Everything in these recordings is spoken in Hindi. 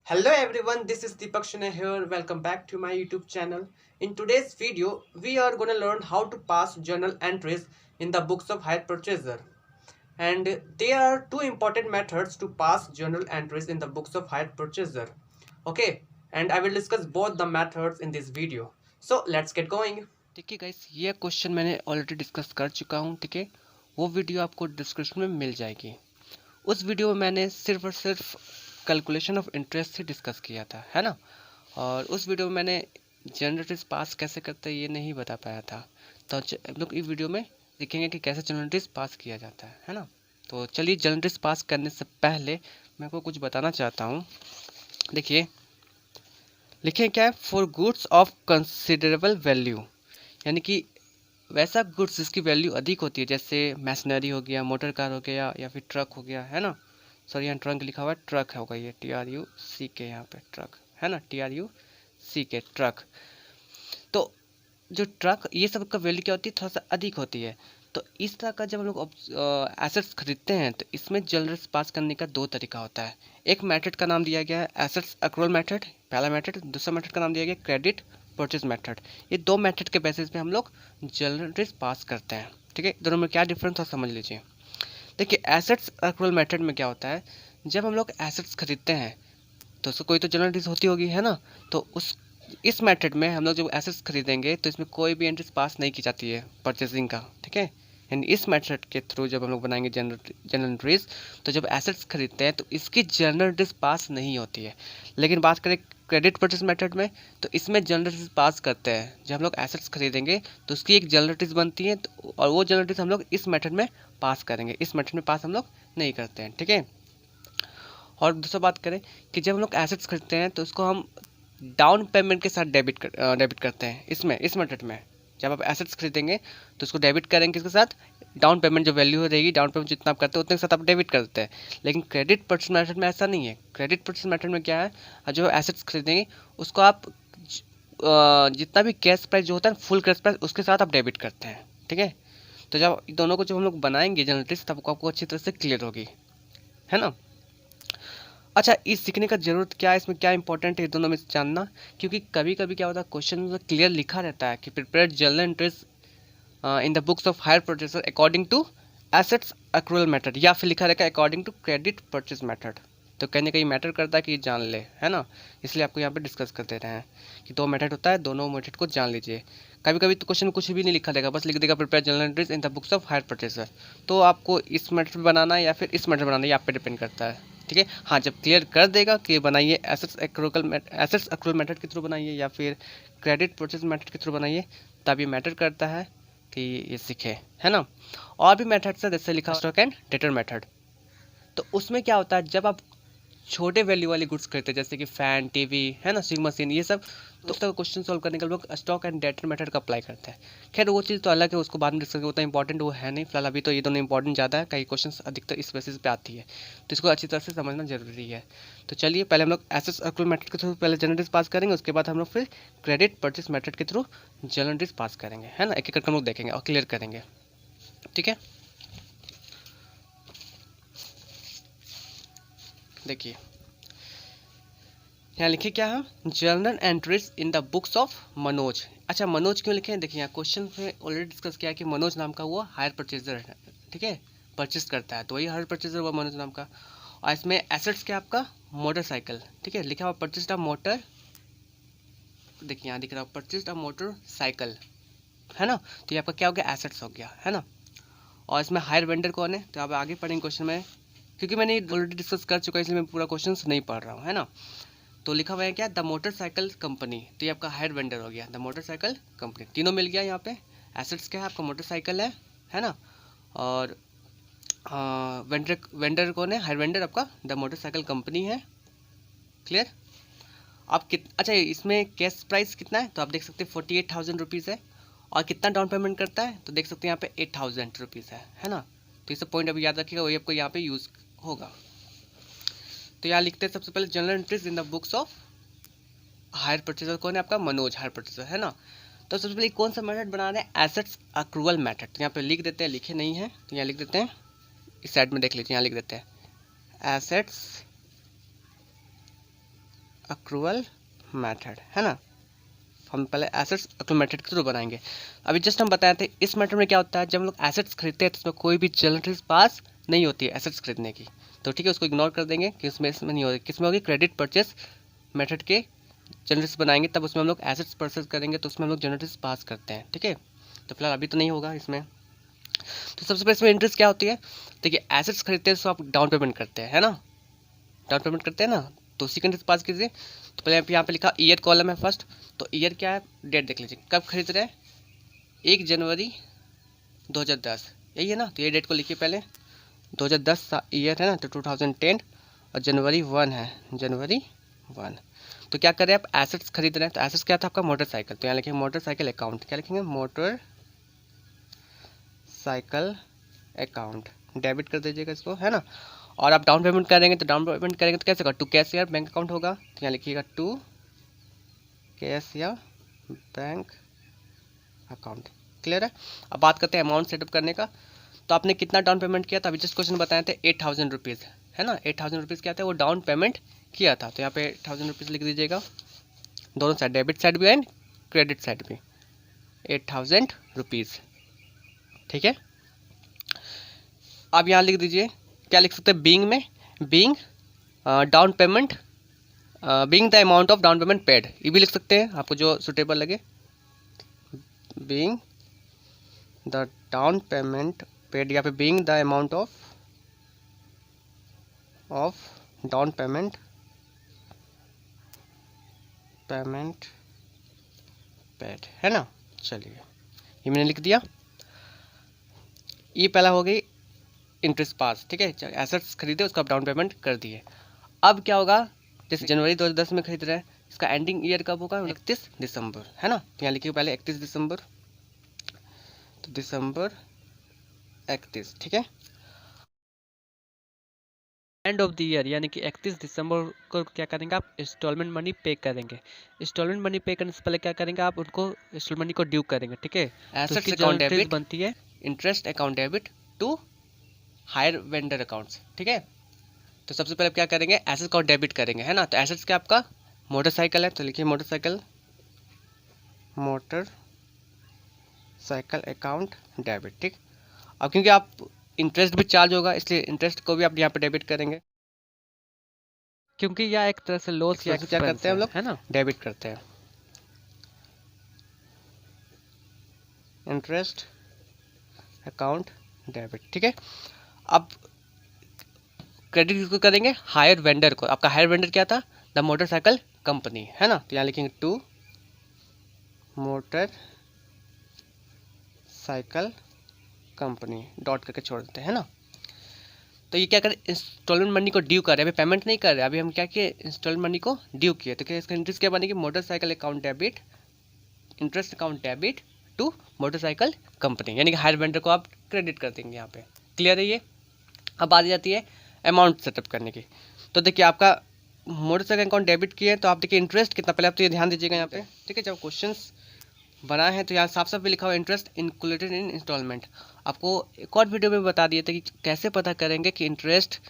Hello everyone, this is Deepak Shune here. Welcome back to my YouTube channel. In today's video, we are going to learn how to pass journal entries in the books of hire purchaser. And there are two important methods to pass journal entries in the books of hire purchaser. Okay, and I will discuss both the methods in this video. So let's get going. ठीक है गाइस, ये क्वेश्चन मैंने ऑलरेडी डिस्कस कर चुका हूँ। ठीक है, वो वीडियो आपको डिस्क्रिप्शन में मिल जाएगी। उस वीडियो में मैंने सिर्फ और सिर्फ calculation of interest he discuss किया था, है ना। और उस वीडियो में मैंने जनरल पास कैसे करते हैं ये नहीं बता पाया था। तो हम लोग इस वीडियो में देखेंगे कि कैसे जनरल पास किया जाता है ना। तो चलिए, जनरल पास करने से पहले मैं आपको कुछ बताना चाहता हूँ। देखिए, लिखें क्या है, for goods of considerable value, यानी कि वैसा गुड्स जिसकी वैल्यू अधिक होती है, जैसे मशीनरी हो गया, मोटर कार हो गया, या फिर ट्रक हो गया, है ना। सॉरी, यहाँ ट्रक लिखा हुआ है, ट्रक होगा ये, TRUCK, यहाँ पे ट्रक है ना, TRUCK ट्रक। तो जो ट्रक, ये सब का वैल्यू क्या होती है, थोड़ा सा अधिक होती है। तो इस तरह का जब हम लोग एसेट्स खरीदते हैं तो इसमें जनरल पास करने का दो तरीका होता है। एक मेथड का नाम दिया गया है एसेट्स एक्रूअल मेथड, पहला मेथड। दूसरा मेथड का नाम दिया गया क्रेडिट परचेज मेथड। ये दो मेथड के बेसिस पे हम लोग जनरल पास करते हैं। ठीक है, दोनों में क्या डिफरेंस है समझ लीजिए। देखिए, एसेट्स एक्रूअल मेथड में क्या होता है, जब हम लोग एसेट्स खरीदते हैं तो उसको कोई तो जनरल होती होगी, है ना। तो उस इस मेथड में हम लोग जब एसेट्स खरीदेंगे तो इसमें कोई भी एंट्रीज पास नहीं की जाती है परचेजिंग का। ठीक है, यानी इस मेथड के थ्रू जब हम लोग बनाएंगे जनरल एंट्रीज, तो जब एसेट्स खरीदते हैं तो इसकी जनरल एंट्रीज पास नहीं होती है। लेकिन बात करें क्रेडिट परचेज मेथड में, तो इसमें जनरल एंट्रीज पास करते हैं। जब हम लोग एसेट्स खरीदेंगे तो उसकी एक जनरल एंट्रीज बनती है, और वो जनरल एंट्रीज हम लोग इस मेथड में पास करेंगे। इस मेथड में पास हम लोग नहीं करते हैं। ठीक है, और दूसरा बात करें कि जब हम लोग एसेट्स खरीदते हैं तो उसको हम डाउन पेमेंट के साथ डेबिट करते हैं। इसमें इस मेथड में जब आप एसेट्स खरीदेंगे तो उसको डेबिट करेंगे किसके साथ, डाउन पेमेंट जो वैल्यू रहेगी, डाउन पेमेंट जितना आप करते हैं उतने के साथ आप डेबिट करते हैं। लेकिन क्रेडिट परचेज मेथड में ऐसा नहीं है। क्रेडिट परचेज मेथड में क्या है, जो एसेट्स खरीदेंगे उसको आप जितना भी कैश प्राइस जो होता है, फुल कैश प्राइस, उसके साथ आप डेबिट करते हैं। ठीक है, तो जब दोनों को जब हम लोग बनाएंगे जनरल तब आपको अच्छी तरह से क्लियर होगी, है ना। अच्छा, इस सीखने का ज़रूरत क्या है, इसमें क्या इंपॉर्टेंट है, दोनों में से जानना। क्योंकि कभी कभी क्या होता है, क्वेश्चन में क्लियर लिखा रहता है कि prepare journal entries in the books of hire purchaser according to assets accrual method, या फिर लिखा रहेगा according to credit purchase method. तो कहने का ये मैटर करता है कि ये जान ले, है ना। इसलिए आपको यहाँ पे डिस्कस कर दे रहे हैं कि दो मेथड होता है, दोनों मेथड को जान लीजिए। कभी कभी तो क्वेश्चन में कुछ भी नहीं लिखा देगा, बस लिख देगा prepare journal entries in the books of hire purchaser. तो आपको इस मेथड बनाना है या फिर इस मेथड बनाना है, ये आप पे डिपेंड करता है। ठीक है, हाँ, जब क्लियर कर देगा कि बनाइए एसेट्स एक्रूअल मेथड के थ्रू बनाइए या फिर क्रेडिट परचेज मेथड के थ्रू बनाइए, तब ये मैटर करता है कि ये सीखे, है ना। और भी मेथड्स है, जैसे लिखा स्टॉक एंड डेटर मेथड। तो उसमें क्या होता है, जब आप छोटे वैल्यू वाली गुड्स खरीदते हैं, जैसे कि फैन, टीवी, है ना, सिंग मशीन, ये सब, तो उसका क्वेश्चन सॉल्व करने के लिए लोग स्टॉक एंड डेटर मेथड का अप्लाई करते हैं। खैर, वो चीज़ तो अलग है, उसको बाद में डिस्कस करेंगे, उतना इंपॉर्टेंट वो है नहीं फिलहाल। अभी तो ये दोनों इंपॉर्टेंट ज़्यादा है, कई क्वेश्चन अधिकतर इस बेसिस पे आती है, तो इसको अच्छी तरह से समझना जरूरी है। तो चलिए, पहले हम लोग एसेट्स एक्रूअल मेथड के थ्रू पहले जनरल पास करेंगे, उसके बाद हम लोग फिर क्रेडिट परचेस मेथड के थ्रू जनरल पास करेंगे, है ना। एक एक करके हम लोग देखेंगे और क्लियर करेंगे। ठीक है, देखिए यहाँ लिखे क्या है, journal entries in the books of Manoj. अच्छा, मनोज क्यों लिखे हैं, देखिए यहाँ क्वेश्चन में ऑलरेडी डिस्कस किया है कि मनोज नाम का वो हायर परचेजर है। ठीक है, परचेज करता है, तो वही हायर परचेजर हुआ मनोज नाम का। और इसमें एसेट्स क्या आपका, मोटरसाइकिल। ठीक है, लिखा हुआ परचेज अ मोटर, देखिए यहाँ दिख रहा है परचेज अ मोटर साइकिल, है ना। तो ये आपका क्या हो गया, एसेट्स हो गया, है ना। और इसमें हायर वेंडर कौन है, तो आप आगे पढ़ेंगे क्वेश्चन में, क्योंकि मैंने ऑलरेडी डिस्कस कर चुका है इसलिए मैं पूरा क्वेश्चन नहीं पढ़ रहा हूँ, है ना। तो लिखा हुआ है क्या, द मोटरसाइकिल कंपनी, तो ये आपका हायर वेंडर हो गया, द मोटरसाइकिल कंपनी। तीनों मिल गया यहाँ पे। एसेट्स क्या है आपका, मोटरसाइकिल है ना। और वेंडर वेंडर कौन है, हायर वेंडर आपका द मोटरसाइकिल कंपनी है। क्लियर। आप अच्छा, इसमें कैश प्राइस कितना है, तो आप देख सकते हैं 48,000 रुपीज़ है। और कितना डाउन पेमेंट करता है, तो देख सकते हैं यहाँ पे 8,000 रुपीज़ है ना। तो ये सब पॉइंट अभी याद रखिएगा, वही आपको यहाँ पे यूज़ होगा। तो यहाँ लिखते हैं सबसे पहले journal entries in the books of hire purchaser, कौन है आपका, मनोज हायर परचेजर, है ना। तो सबसे पहले कौन सा मेथड बना रहे हैं, एसेट्स एक्रूअल मेथड। तो यहाँ पे लिख देते हैं, लिखे नहीं है तो यहाँ लिख देते हैं, इस साइड में देख लीजिए, यहाँ लिख देते हैं एसेट्स अक्रूवल मेथड, है ना। हम पहले एसेट्स अक्रूवल मेथड के थ्रू बनाएंगे। अभी जस्ट हम बताए थे इस मेथड में क्या होता है, जब हम लोग एसेट्स खरीदते हैं तो उसमें कोई भी जर्नल एंट्रीज पास नहीं होती है एसेट्स खरीदने की, तो ठीक है उसको इग्नोर कर देंगे कि इसमें नहीं होगी। किस में होगी, क्रेडिट परचेस मेथड के जनरेटर्स बनाएंगे तब उसमें हम लोग एसेट्स परचेस करेंगे तो उसमें हम लोग जनरेटर्स पास करते हैं, ठीक है। तो फिलहाल अभी तो नहीं होगा इसमें। तो सबसे पहले इसमें इंटरेस्ट क्या होती है, देखिए एसेट्स खरीदते हैं तो आप डाउन पेमेंट करते हैं, है ना, डाउन पेमेंट करते हैं ना, तो उसी का इंटरेस्ट पास कीजिए। तो पहले आप यहाँ पे लिखा ईयर कॉलम है फर्स्ट, तो ईयर क्या है, डेट देख लीजिए कब खरीद रहे हैं, 1 जनवरी 2010, यही है ना। तो ये डेट को लिखिए पहले, 2010 ईयर है ना, तो 2010 और जनवरी 1 है, जनवरी 1। तो क्या करें, आप एसेट्स खरीद रहे हैं, तो एसेट्स क्या था आपका, मोटरसाइकिल, तो यहाँ लिखेंगे मोटरसाइकिल अकाउंट, क्या लिखेंगे, मोटर साइकिल अकाउंट, डेबिट कर दीजिएगा इसको, है ना। और आप डाउन पेमेंट करेंगे तो डाउन पेमेंट करेंगे तो कैसे होगा, टू कैश या बैंक अकाउंट होगा, तो यहाँ लिखिएगा टू कैश या बैंक अकाउंट, क्लियर है। अब बात करते हैं अमाउंट सेटअप करने का। तो आपने कितना डाउन पेमेंट किया था, अभी जस्ट क्वेश्चन बताए थे 8000 रुपीज़, है ना, 8000 रुपीज़ क्या था, वो डाउन पेमेंट किया था। तो यहाँ पे 8000 रुपीज़ लिख दीजिएगा, दोनों साइड, डेबिट साइड भी एंड क्रेडिट साइड भी, 8000 रुपीज़, ठीक है। अब यहाँ लिख दीजिए, क्या लिख सकते हैं, बीइंग में, being down payment, being the amount of down payment paid, ये भी लिख सकते हैं, आपको जो सुटेबल लगे, being the down payment paid, या फिर being the amount of down payment paid, है ना। चलिए ये मैंने लिख दिया, ये पहला हो गई इंटरेस्ट पास, ठीक है, एसेट्स खरीदे उसका आप डाउन पेमेंट कर दिए। अब क्या होगा, जैसे जनवरी 2010 में खरीद रहे हैं, इसका एंडिंग ईयर कब होगा, 31 दिसंबर, है ना। तो यहाँ लिखिए पहले 31 दिसंबर, तो दिसंबर 31, ठीक है। एंड ऑफ द ईयर यानी कि 31 दिसंबर को क्या करेंगे आप, इंस्टॉलमेंट मनी पे करेंगे। इंस्टॉलमेंट मनी पे करने से पहले क्या करेंगे आप, उनको इंस्टॉलमेंट मनी को ड्यू करेंगे, ठीक है। एसेट्स अकाउंट डेबिट बनती है, interest account debit to hire vendor accounts, ठीक है। तो सबसे पहले क्या करेंगे, एसेट्स अकाउंट डेबिट करेंगे, है ना। तो एसेट्स क्या आपका मोटरसाइकिल है, तो लिखिए motorcycle, motor cycle account debit, ठीक। अब क्योंकि आप इंटरेस्ट भी चार्ज होगा इसलिए इंटरेस्ट को भी आप यहाँ पे डेबिट करेंगे, क्योंकि यह एक तरह से लॉस या क्या करते हैं हम लोग, है ना, डेबिट करते हैं। इंटरेस्ट अकाउंट डेबिट, ठीक है। अब क्रेडिट किसको करेंगे, हायर वेंडर को। आपका हायर वेंडर क्या था, द मोटरसाइकिल कंपनी, है ना। तो यहाँ लिखेंगे to motorcycle company, dot करके छोड़ देते हैं, है ना। तो ये क्या करें, इंस्टॉलमेंट मनी को ड्यू कर रहे हैं, अभी पेमेंट नहीं कर रहे, अभी हम क्या किए, इंस्टॉलमेंट मनी को ड्यू किए। तो क्या इसका इंटरेस्ट क्या बनेगी, motorcycle account debit, interest account debit to motorcycle company, यानी कि हायर वेंडर को आप क्रेडिट कर देंगे यहाँ पे, क्लियर है ये। अब बात जाती है अमाउंट सेटअप करने की। तो देखिए आपका मोटरसाइकिल अकाउंट डेबिट किए तो आप देखिए इंटरेस्ट कितना, पहले आप तो ये ध्यान दीजिएगा यहाँ पे, ठीक है। जब क्वेश्चंस बना है तो यहाँ साफ साफ भी लिखा हुआ इंटरेस्ट इंक्लूडेड इन इंस्टॉलमेंट। आपको एक और वीडियो में बता दिए थे कि कैसे पता करेंगे कि इंटरेस्ट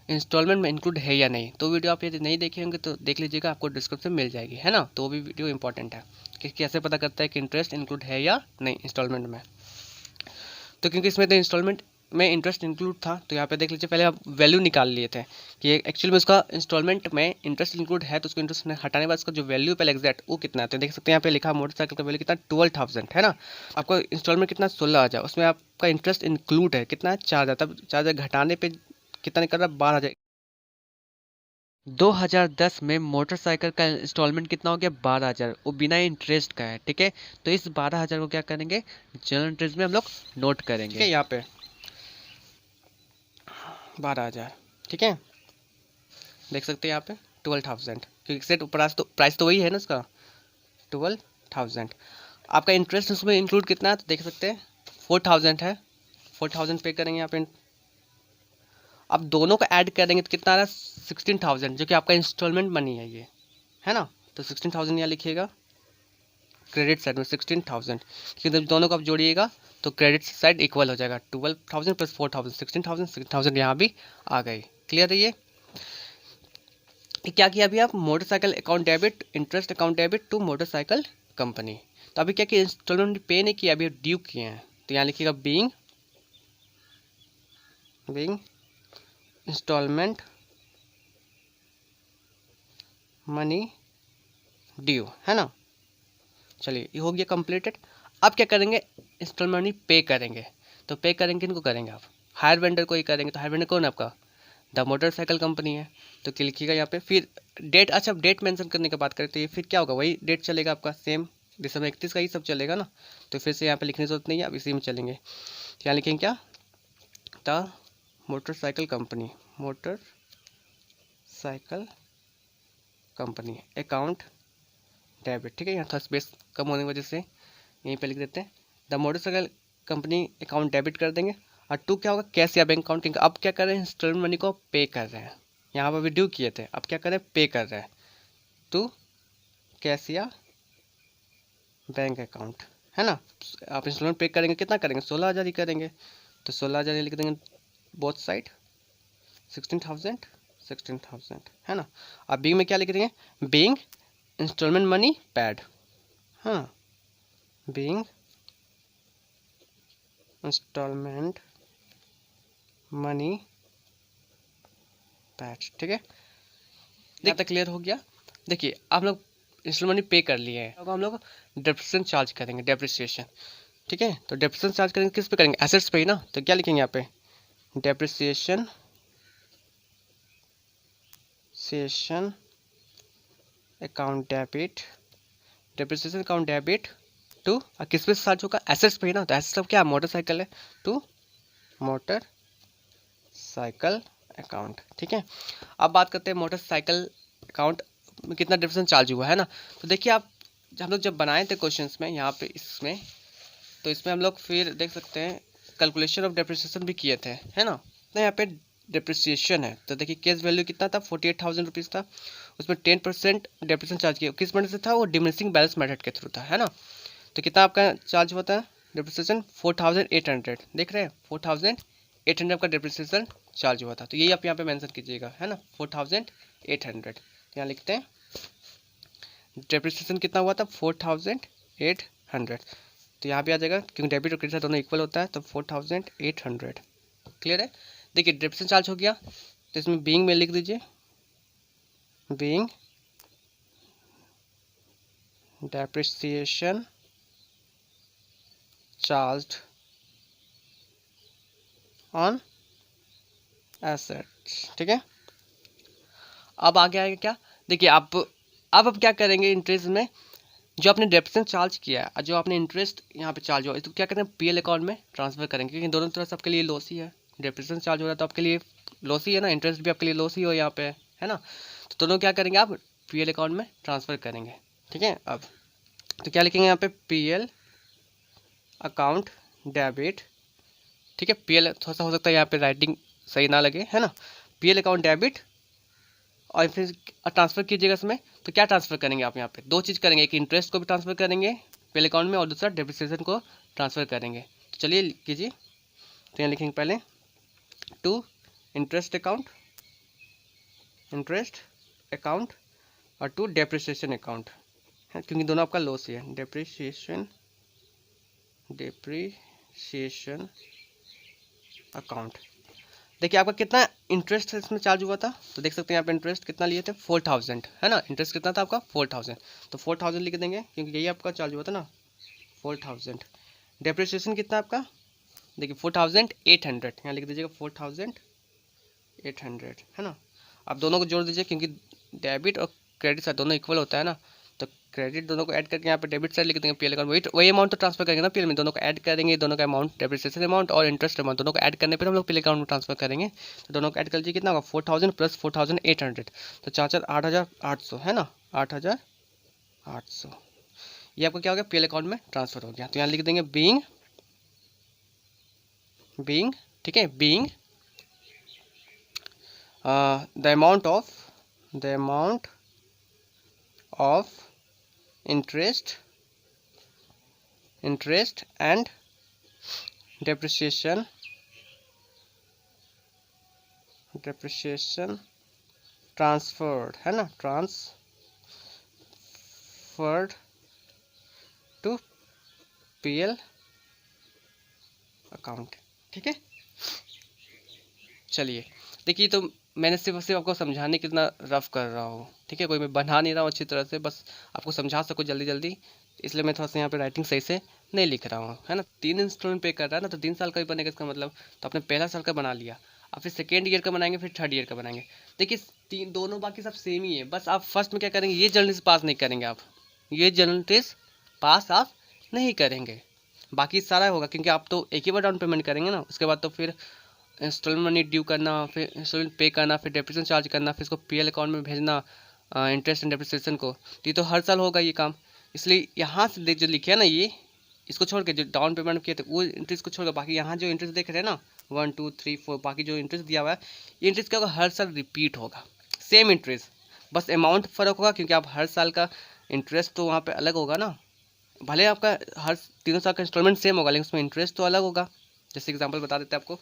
इंस्टॉलमेंट में इंक्लूड है या नहीं, तो वीडियो आप यदि नहीं देखे होंगे तो देख लीजिएगा, आपको डिस्क्रिप्शन मिल जाएगी, है ना। तो वो भी वीडियो इंपॉर्टेंट है कि कैसे पता करता है कि इंटरेस्ट इंक्लूड है या नहीं इंस्टॉलमेंट में। तो क्योंकि इसमें तो इंस्टॉलमेंट में इंटरेस्ट इंक्लूड था, तो यहाँ पे देख लीजिए, पहले आप वैल्यू निकाल लिए थे कि एक्चुअली में उसका इंस्टॉलमेंट में इंटरेस्ट इंक्लूड है, तो उसको इंटरेस्ट हटाने के बाद उसका जो वैल्यू पहले एग्जैक्ट वो कितना है, तो देख सकते हैं यहाँ पे लिखा मोटरसाइकिल का वैल्यू कितना, 12,000, है ना। आपका इंस्टॉलमेंट कितना, 16,000, उसमें आपका इंटरेस्ट इंक्लूड है कितना है, 4,000, तब 4,000 घटाने पर कितना निकल रहा है, 12,000। 2010 में मोटरसाइकिल का इंस्टॉलमेंट कितना हो गया, 12,000, वो बिना इंटरेस्ट का है, ठीक है। तो इस 12,000 को क्या करेंगे, जनरल इंटरेस्ट में हम लोग नोट करेंगे, ठीक है, यहाँ पे 12,000, ठीक है। देख सकते हैं यहाँ पे 12,000, क्योंकि सेट प्राइस तो वही है ना उसका, 12,000। आपका इंटरेस्ट उसमें इंक्लूड कितना है, तो देख सकते हैं 4,000 है, 4,000 पे करेंगे यहाँ पे। अब दोनों को ऐड करेंगे तो कितना आ रहा है, 16,000, जो कि आपका इंस्टॉलमेंट मनी है ये, है ना। तो 16,000 यहाँ लिखिएगा, क्रेडिट साइड में 16,000, क्योंकि जब दोनों को आप जोड़िएगा तो क्रेडिट साइड इक्वल हो जाएगा, 12,000 प्लस 4,000, 16,000 यहाँ भी आ गई, क्लियर है ये। क्या किया अभी आप, motorcycle account debit, interest account debit to motorcycle company. तो अभी क्या किया, इंस्टॉलमेंट पे नहीं किया, अभी ड्यू किए हैं। तो यहाँ लिखिएगा बीइंग इंस्टॉलमेंट मनी ड्यू, है ना। चलिए ये हो गया कंप्लीटेड। अब क्या करेंगे, इंस्टॉलमेंट मनी पे करेंगे। तो पे करेंगे किनको करेंगे आप, हायर वेंडर को ही करेंगे। तो हायर वेंडर कौन है आपका, द मोटरसाइकिल कंपनी है। तो क्या लिखिएगा यहाँ पे, फिर डेट, अच्छा डेट मेंशन करने की बात करें तो ये फिर क्या होगा, वही डेट चलेगा आपका सेम, दिसंबर 31 का ही सब चलेगा ना। तो फिर से यहाँ पे लिखने की जरूरत नहीं है, अब इसी में चलेंगे। तो यहाँ लिखेंगे क्या, the motorcycle company, motorcycle company account debit, ठीक है। यहाँ थोड़ा स्पेस कम होने की वजह से यहीं पे लिख देते हैं, the motorcycle company account debit कर देंगे। और टू क्या होगा, कैश या बैंक अकाउंट, क्योंकि अब क्या कर रहे हैं, इंस्टॉलमेंट मनी को पे कर रहे हैं। यहाँ पर भी ड्यू किए थे, अब क्या कर रहे हैं, पे कर रहे हैं। टू कैश या बैंक अकाउंट, है ना। आप इंस्टॉलमेंट पे करेंगे, कितना करेंगे, 16,000 ही करेंगे। तो 16,000 लिख देंगे बोथ साइड, 16,000 है ना। अब बीइंग में क्या लिख देंगे, बीइंग इंस्टॉलमेंट मनी पैड, हाँ, बीइंग इंस्टॉलमेंट मनी पैड, ठीक है। यहाँ तक क्लियर हो गया। देखिए आप लोग इंस्टॉलमेंट मनी पे कर लिए हैं, अब हम लोग डेप्रिसिएशन चार्ज करेंगे, डेप्रिसिएशन, ठीक है। तो डेप्रिसिएशन चार्ज करेंगे किस पे करेंगे, एसेट्स पे ही ना। तो क्या लिखेंगे यहाँ पे, depreciation account debit, depreciation account debit to, किस पे चार्ज होगा, एसेट्स पे ही ना। तो एसेट्स अब क्या, मोटरसाइकिल है, टू मोटरसाइकिल अकाउंट, ठीक है। अब बात करते हैं मोटरसाइकिल अकाउंट में कितना डेप्रिसिएशन चार्ज हुआ, है ना। तो देखिए आप, हम लोग जब बनाए थे क्वेश्चंस में यहाँ पे इसमें, तो इसमें हम लोग फिर देख सकते हैं कैलकुलेशन ऑफ डेप्रिसिएशन भी किए थे, है ना। तो यहाँ पे डेप्रिसिएशन है, तो देखिए केस वैल्यू कितना था, 48,000 रुपीज़ था। उसमें 10% डेप्रिसिएशन चार्ज किया, किस मेथड से था, वो डिमिनिशिंग बैलेंस मेथड के थ्रू था, है ना। तो कितना आपका चार्ज होता है डेप्रिसिएशन, 4,800, देख रहे हैं 4,800 का डेप्रिसिएशन चार्ज हुआ था। तो यही आप यहाँ पे मेंशन कीजिएगा, है ना, 4,800। यहाँ लिखते हैं डेप्रिसिएशन कितना हुआ था, 4,800। तो यहाँ भी आ जाएगा, क्योंकि डेबिट और क्रेडिट दोनों इक्वल होता है, तो 4,800, क्लियर है। देखिए डेप्रिसिएशन चार्ज हो गया, तो इसमें बीइंग में लिख दीजिए, being depreciation charged on assets, ठीक है। अब आगे आएगा क्या, देखिए आप अब क्या करेंगे, इंटरेस्ट में जो आपने डेप्रिसिएशन चार्ज किया है और जो आपने इंटरेस्ट यहाँ पे चार्ज हुआ, तो क्या करें, पीएल अकाउंट में ट्रांसफर करेंगे, क्योंकि दोनों तरफ से आपके लिए लॉस ही है। डेप्रिसिएशन चार्ज हो रहा है तो आपके लिए लॉस ही है ना, इंटरेस्ट भी आपके लिए लॉस ही हो यहाँ पे, है ना। तो दोनों क्या करेंगे, आप पीएल अकाउंट में ट्रांसफर करेंगे, ठीक है। अब तो क्या लिखेंगे यहाँ पे, पीएल अकाउंट डेबिट, ठीक है। पीएल थोड़ा सा हो सकता है यहाँ पे राइटिंग सही ना लगे, है ना। पीएल अकाउंट डेबिट, और फिर ट्रांसफर कीजिएगा इसमें। तो क्या ट्रांसफर करेंगे आप यहाँ पे, दो चीज़ करेंगे, एक इंटरेस्ट को भी ट्रांसफर करेंगे पहले अकाउंट में, और दूसरा डेप्रिसिएशन को ट्रांसफर करेंगे। तो चलिए कीजिए। तो यहाँ लिखेंगे पहले टू इंटरेस्ट अकाउंट और टू डेप्रिसिएशन अकाउंट, है, क्योंकि दोनों आपका लॉस ही है। डेप्रिसिएशन अकाउंट, देखिए आपका कितना इंटरेस्ट इसमें चार्ज हुआ था, तो देख सकते हैं यहाँ पे इंटरेस्ट कितना लिए थे, 4,000, है ना। इंटरेस्ट कितना था आपका, 4,000, तो 4,000 लिख देंगे, क्योंकि यही आपका चार्ज हुआ था ना, 4,000। डेप्रिसिएशन कितना आपका, देखिए 4,800, यहाँ लिख दीजिएगा 4,800, है ना। आप दोनों को जोड़ दीजिए, क्योंकि डेबिट और क्रेडिट साइड दोनों इक्वल होता है ना। तो क्रेडिट दोनों को ऐड करके यहाँ पे डेबिट साइड लिख देंगे पीएल अकाउंट, वही अमाउंट तो ट्रांसफर करेंगे ना पीएल में, दोनों को ऐड करेंगे, दोनों का अमाउंट, डेप्रिसिएशन अमाउंट और इंटरेस्ट अमाउंट दोनों को ऐड करने पर हम लोग पीएल अकाउंट में ट्रांसफर करेंगे। तो दोनों को ऐड कर लीजिए, कितना होगा, 4,000 प्लस 4,800, तो 8,800, है ना, 8,800। ये आपका क्या हो गया, पीएल अकाउंट में ट्रांसफर हो गया। तो यहाँ लिख देंगे बीइंग, ठीक है, being the amount of interest and depreciation transferred, है ना, ट्रांसफर्ड टू पीएल अकाउंट। ठीक है, चलिए देखिए, तो मैंने सिर्फ आपको समझाने कितना रफ कर रहा हूँ। ठीक है, कोई मैं बना नहीं रहा हूँ अच्छी तरह से, बस आपको समझा सकूँ जल्दी जल्दी, इसलिए मैं थोड़ा सा यहाँ पे राइटिंग सही से नहीं लिख रहा हूँ, है ना। 3 इंस्टॉलमेंट पे कर रहा है ना, तो 3 साल का भी बनेगा इसका मतलब। तो आपने पहला साल का बना लिया, अब फिर सेकेंड ईयर का बनाएंगे, फिर थर्ड ईयर का बनाएंगे। देखिए दोनों बाकी सब सेम ही है, बस आप फर्स्ट में क्या करेंगे, ये जर्नल टेस्ट पास नहीं करेंगे आप, ये जर्नल टेस्ट पास आप नहीं करेंगे, बाकी सारा होगा, क्योंकि आप तो एक ही बार डाउन पेमेंट करेंगे ना, उसके बाद तो फिर इंस्टॉलमेंट मनी ड्यू करना, फिर इंस्टॉलमेंट पे करना, फिर डेप्रिसिएशन चार्ज करना, फिर इसको पीएल अकाउंट में भेजना, इंटरेस्ट एंड डेप्रिसिएशन को। तो ये तो हर साल होगा ये काम, इसलिए यहाँ से जो लिखे है ना, ये इसको छोड़ के जो डाउन पेमेंट किए थे वो इंटरेस्ट को छोड़कर बाकी यहाँ जो इंटरेस्ट देख रहे हैं ना 1 2 3 4, बाकी जो इंटरेस्ट दिया हुआ है, ये इंटरेस्ट क्या होगा, हर साल रिपीट होगा, सेम इंटरेस्ट, बस अमाउंट फ़र्क होगा, क्योंकि आप हर साल का इंटरेस्ट तो वहाँ पे अलग होगा ना। भले आपका हर 3 साल का इंस्टॉलमेंट सेम होगा, लेकिन उसमें इंटरेस्ट तो अलग होगा। जैसे एग्जांपल बता देते हैं आपको,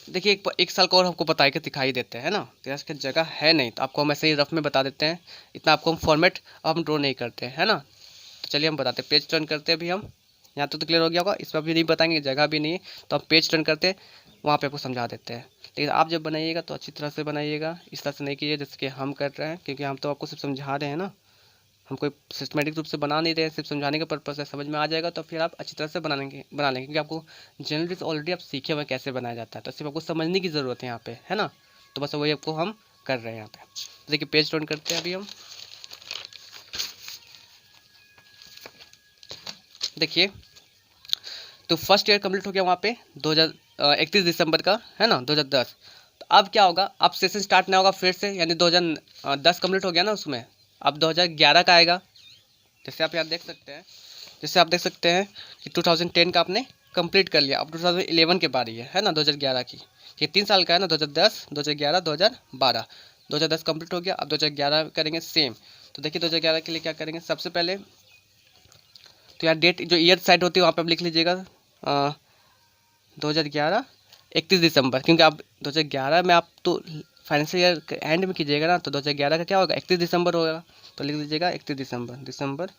देखिए एक साल का और हमको बता के दिखाई देते हैं ना, तो इसकी जगह है नहीं, तो आपको हम ऐसे ही रफ में बता देते हैं, इतना आपको हम फॉर्मेट अब हम ड्रॉ नहीं करते हैं, है ना। तो चलिए हम बताते हैं, पेज टर्न करते हैं अभी हम, यहाँ तो क्लियर हो गया होगा, इसमें भी नहीं बताएंगे, जगह भी नहीं है, तो हम पेज टर्न करते हैं, वहाँ पे आपको समझा देते हैं। लेकिन आप जब बनाइएगा तो अच्छी तरह से बनाइएगा, इस तरह से नहीं कीजिए जैसे कि हम कर रहे हैं, क्योंकि हम तो आपको सिर्फ समझा रहे हैं ना, हम कोई सिस्टमेटिक रूप से बना नहीं रहे हैं, सिर्फ समझाने का पर्पज़ है। समझ में आ जाएगा तो फिर आप अच्छी तरह से बना लेंगे, क्योंकि आपको जनरली ऑलरेडी आप सीखे हुए कैसे बनाया जाता है, तो सिर्फ आपको समझने की ज़रूरत है यहाँ पे, है ना। तो बस वही आपको हम कर रहे हैं यहाँ पे। देखिए पेज टर्न करते हैं अभी हम, देखिए तो फर्स्ट ईयर कंप्लीट हो गया वहाँ पे 31 दिसंबर का, है ना, 2010। तो अब क्या होगा, अब सेशन स्टार्ट नहीं होगा फिर से, यानी 2010 कंप्लीट हो गया ना, उसमें अब 2011 का आएगा। जैसे आप यहाँ देख सकते हैं, कि 2010 का आपने कंप्लीट कर लिया, अब 2011 के बारी है ना, 2011 की, ये 3 साल का है ना, 2010 2011 2012, 2010 कंप्लीट हो गया, अब 2011 करेंगे सेम। तो देखिए 2011 के लिए क्या करेंगे, सबसे पहले तो यहाँ डेट जो ईयर साइड होती है वहाँ पे आप लिख लीजिएगा 2011 31 दिसंबर, क्योंकि आप 2011 में आप तो फाइनेंशियल ईयर के एंड में कीजिएगा ना, तो 2011 का क्या होगा, 31 दिसंबर होगा, तो लिख दीजिएगा 31 दिसंबर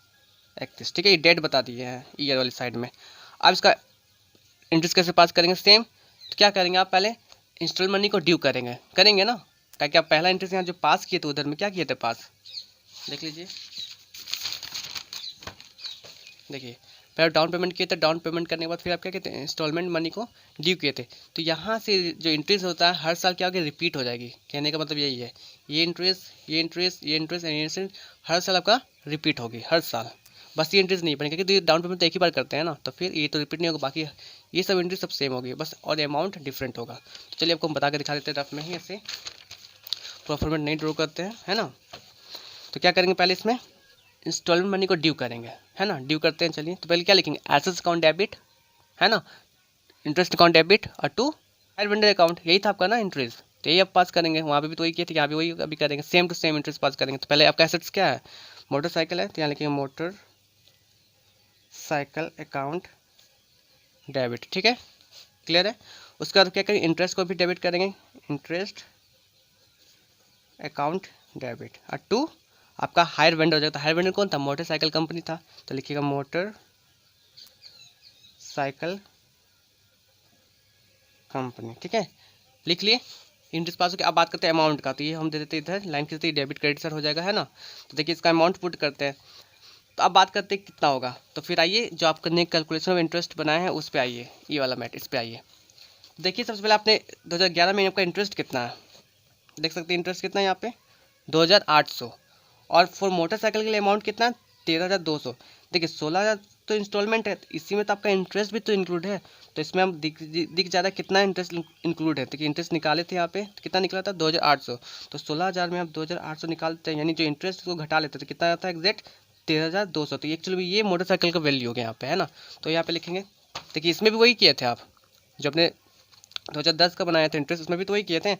31। ठीक है, ये डेट बता दिए हैं ईयर वाली साइड में। अब इसका इंटरेस्ट कैसे पास करेंगे, सेम। तो क्या करेंगे, आप पहले इंस्टॉल मनी को ड्यू करेंगे ना, ताकि आप पहला इंटरेस्ट यहाँ जो पास किए थे उधर में क्या किए थे पास, देख लीजिए, देखिए पहले डाउन पेमेंट किए थे, डाउन पेमेंट करने के बाद फिर आप क्या कहते हैं, इंस्टॉलमेंट मनी को ड्यू किए थे। तो यहाँ से जो इंटरेस्ट होता है हर साल क्या होगा, रिपीट हो जाएगी, कहने का मतलब यही है, ये इंटरेस्ट हर साल आपका रिपीट होगी, हर साल। बस ये इंटरेस्ट नहीं बनेगा, क्योंकि डाउन पेमेंट तो एक ही बार करते हैं ना, तो फिर ये तो रिपीट नहीं होगा, बाकी ये सब इंटरेस्ट सब सेम होगी, बस और अमाउंट डिफरेंट होगा। तो चलिए आपको हम बता के दिखा देते हैं रफ में ही, ऐसे प्रॉफिट नहीं ड्रॉ करते हैं, है ना। तो क्या करेंगे, पहले इसमें इंस्टॉलमेंट मनी को ड्यू करेंगे, है ना, ड्यू करते हैं। चलिए तो पहले क्या लिखेंगे, एसेट्स अकाउंट डेबिट, है ना, इंटरेस्ट अकाउंट डेबिट और टू हायर वेंडर अकाउंट, यही था आपका ना इंटरेस्ट, तो यही आप पास करेंगे, वहाँ पे भी तो वही किए थे, यहाँ भी वही अभी करेंगे, सेम टू सेम इंटरेस्ट पास करेंगे। तो पहले आपका एसेट्स क्या है, मोटरसाइकिल है, तो यहाँ लिखेंगे मोटर साइकिल अकाउंट डेबिट। ठीक है, क्लियर है। उसके बाद क्या करेंगे, इंटरेस्ट को भी डेबिट करेंगे, इंटरेस्ट अकाउंट डेबिट, और टू आपका हायर वेंडर हो जाएगा। तो हायर वेंडर कौन था, मोटरसाइकिल कंपनी था, तो लिखिएगा मोटर साइकिल कंपनी। ठीक है, लिख लिए, इंटरेस्ट पास हो गया। अब बात करते हैं अमाउंट का, तो ये हम दे देते हैं इधर लाइन की देते डेबिट क्रेडिट सर हो जाएगा, है ना। तो देखिए इसका अमाउंट पुट करते हैं, तो अब बात करते हैं कितना होगा। तो फिर आइए जो आपने कैलकुलेशन ऑफ इंटरेस्ट बनाया है उस पर आइए, ये वाला मैट, इस पर आइए। देखिए सबसे पहले आपने 2011 में आपका इंटरेस्ट कितना है, देख सकते हैं इंटरेस्ट कितना है यहाँ पे 2800, और फॉर मोटरसाइकिल के लिए अमाउंट कितना है 13200। देखिए 16000 तो इंस्टॉलमेंट है, इसी में तो आपका इंटरेस्ट भी तो इंक्लूड है, तो इसमें हम दिख जा रहा है कितना इंटरेस्ट इंक्लूड है। तो इंटरेस्ट निकाले थे यहाँ पे, तो कितना निकला था 2800, तो 16000 में आप 2800 निकालते हैं, यानी जो इंटरेस्ट को घटा लेते हैं, तो कितना आता है एग्जैक्ट 13200। तो एक्चुअली ये मोटरसाइकिल का वैल्यू हो गया यहाँ पे, है ना। तो यहाँ पे लिखेंगे, देखिए इसमें भी वही किए थे आप, जो अपने 2010 का बनाया था इंटरेस्ट, उसमें भी तो वही किए थे।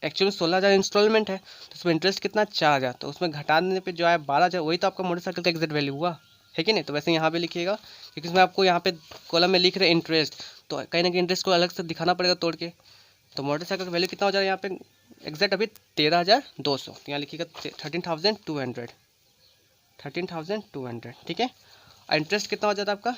एक्चुअली 16000 इंस्टॉलमेंट है, तो उसमें इंटरेस्ट कितना 4000, तो उसमें घटाने पे जो है 12000, वही तो आपका मोटरसाइकिल का एग्जैक्ट वैल्यू हुआ है कि नहीं। तो वैसे यहाँ पे लिखिएगा, क्योंकि इसमें आपको यहाँ पे कॉलम में लिख रहे इंटरेस्ट, तो कहीं ना कहीं इंटरेस्ट को अलग से दिखाना पड़ेगा तोड़ के। तो मोटरसाइकिल का वैल्यू कितना हो जाएगा यहाँ पे एग्जैक्ट अभी 13,200, तो यहाँ लिखिएगा 13,200, 13,200, ठीक है। इंटरेस्ट कितना हो जाता है आपका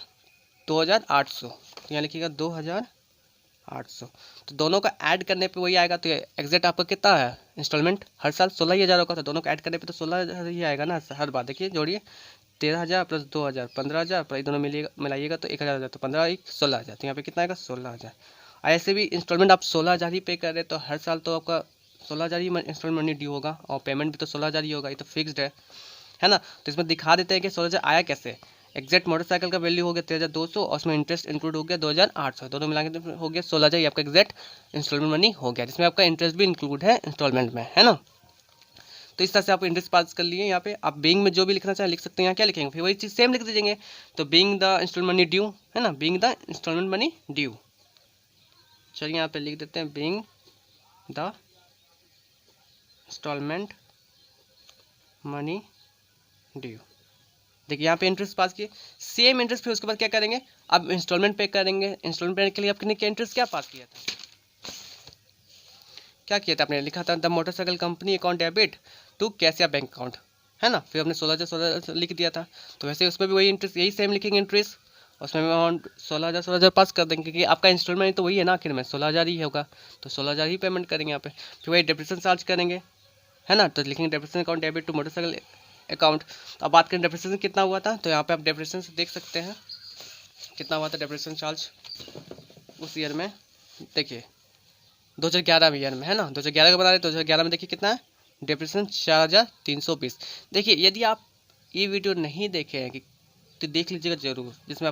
2,800, तो यहाँ लिखिएगा 2,800। तो दोनों का ऐड करने पे वही आएगा। तो एग्जैक्ट आपका कितना है इंस्टॉलमेंट हर साल 16,000 होगा, तो दोनों का ऐड करने पे तो 16,000 ही आएगा ना हर बार। देखिए जोड़िए 13,000 प्लस 2,000 15,000, पर दोनों मिलाइएगा तो 1,000 हो जाता है, 15 1 16,000, तो यहाँ पे कितना आएगा 16,000। ऐसे भी इंस्टॉलमेंट आप 16,000 ही पे कर रहे हैं, तो हर साल तो आपका 16,000 ही इंस्टॉलमेंट मनी ड्यू होगा, और पेमेंट भी तो 16,000 ही होगा, ये तो फिक्स्ड है ना। तो इसमें दिखा देते हैं कि 16,000 आया कैसे। एग्जैक्ट मोटरसाइकिल का वैल्यू हो गया 13,200, और उसमें इंटरेस्ट इंक्लूड हो गया 2,800, दोनों मिला के हो गया 16,000, ये आपका एग्जैक्ट इंस्टॉलमेंट मनी हो गया, जिसमें आपका इंटरेस्ट भी इंक्लूड है इंस्टॉलमेंट में, है ना। तो इस तरह से आप इंटरेस्ट पास कर लिए। यहाँ पे आप बीइंग में जो भी लिखना चाहें लिख सकते हैं। यहाँ क्या लिखेंगे फिर वही चीज़ सेम लिख दीजिएंगे। तो being the instalment money due, है ना, being the instalment money due. चलिए यहाँ पे लिख देते हैं being the instalment money due. देखिए यहाँ पे इंटरेस्ट पास किए, सेम इंटरेस्ट फिर उसके बाद क्या करेंगे, अब इंस्टॉलमेंट पे करेंगे। इंस्टॉलमेंट पे के लिए आपने क्या इंटरेस्ट क्या पास किया था, क्या किया था आपने, लिखा था the motorcycle company account debit to cash या बैंक अकाउंट, है ना। फिर हमने 16,000 लिख दिया था। तो वैसे उसमें भी वही इंटरेस्ट, यही सेम लिखेंगे इंटरेस्ट, उसमें अमाउंट 16,000 पास कर देंगे, क्योंकि आपका इंस्टॉलमेंट तो वही है ना, आखिर में 16,000 ही होगा, तो 16,000 ही पेमेंट करेंगे यहाँ पे। फिर वही डेप्रिसिएशन चार्ज करेंगे, है ना, तो लिखेंगे depreciation account debit to motorcycle account. तो अब बात करें डेप्रिसिएशन कितना हुआ था, तो यहाँ पे आप डेप्रिसिएशन देख सकते हैं कितना हुआ था डेप्रिसिएशन चार्ज उस ईयर में। देखिए 2011 ईयर में, है ना, 2011 का बना रहे, 2011 में देखिए कितना है डेप्रिसिएशन 4,320। देखिए यदि आप ये वीडियो नहीं देखे हैं कि तो देख लीजिएगा जरूर, जिसमें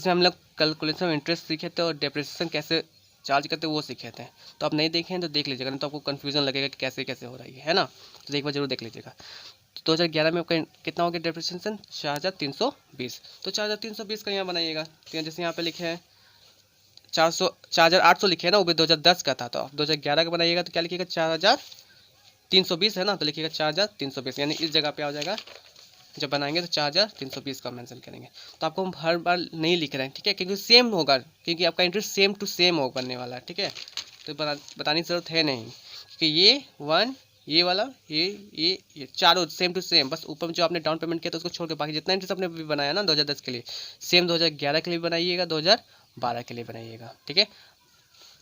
हम लोग कैलकुलेशन ऑफ इंटरेस्ट सीखे थे और डेप्रिसिएशन कैसे चार्ज करते वो सीखे थे। तो आप नहीं देखे हैं तो देख लीजिएगा, नहीं तो आपको कन्फ्यूजन लगेगा कि कैसे कैसे हो रही है ना। तो एक बार जरूर देख लीजिएगा। तो 2011 में आपका कितना हो गया डेप्रिसिएशन 4,320। तो 4,320 का यहाँ बनाइएगा। तो जैसे यहाँ पे लिखे हैं 4,800 लिखे है ना, वो भी 2010 का था, तो आप 2011 का बनाइएगा तो क्या लिखिएगा 4,320 है ना, तो लिखिएगा 4,320, यानी इस जगह पे आ जाएगा। जब बनाएंगे तो 4,320 का मेंशन करेंगे। तो आपको हम हर बार नहीं लिख रहे हैं, ठीक है, क्योंकि सेम होगा, क्योंकि आपका इंटरेस्ट सेम टू सेम हो बनने वाला है, ठीक है। तो बताने की जरूरत है नहीं कि ये वन ये वाला ये चारों सेम टू सेम, बस ऊपर में जो आपने डाउन पेमेंट किया था उसको छोड़ के बाकी जितना इंटरेस्ट आपने भी बनाया ना 2010 के लिए सेम 2011 के लिए बनाइएगा, 2012 के लिए बनाइएगा, ठीक है।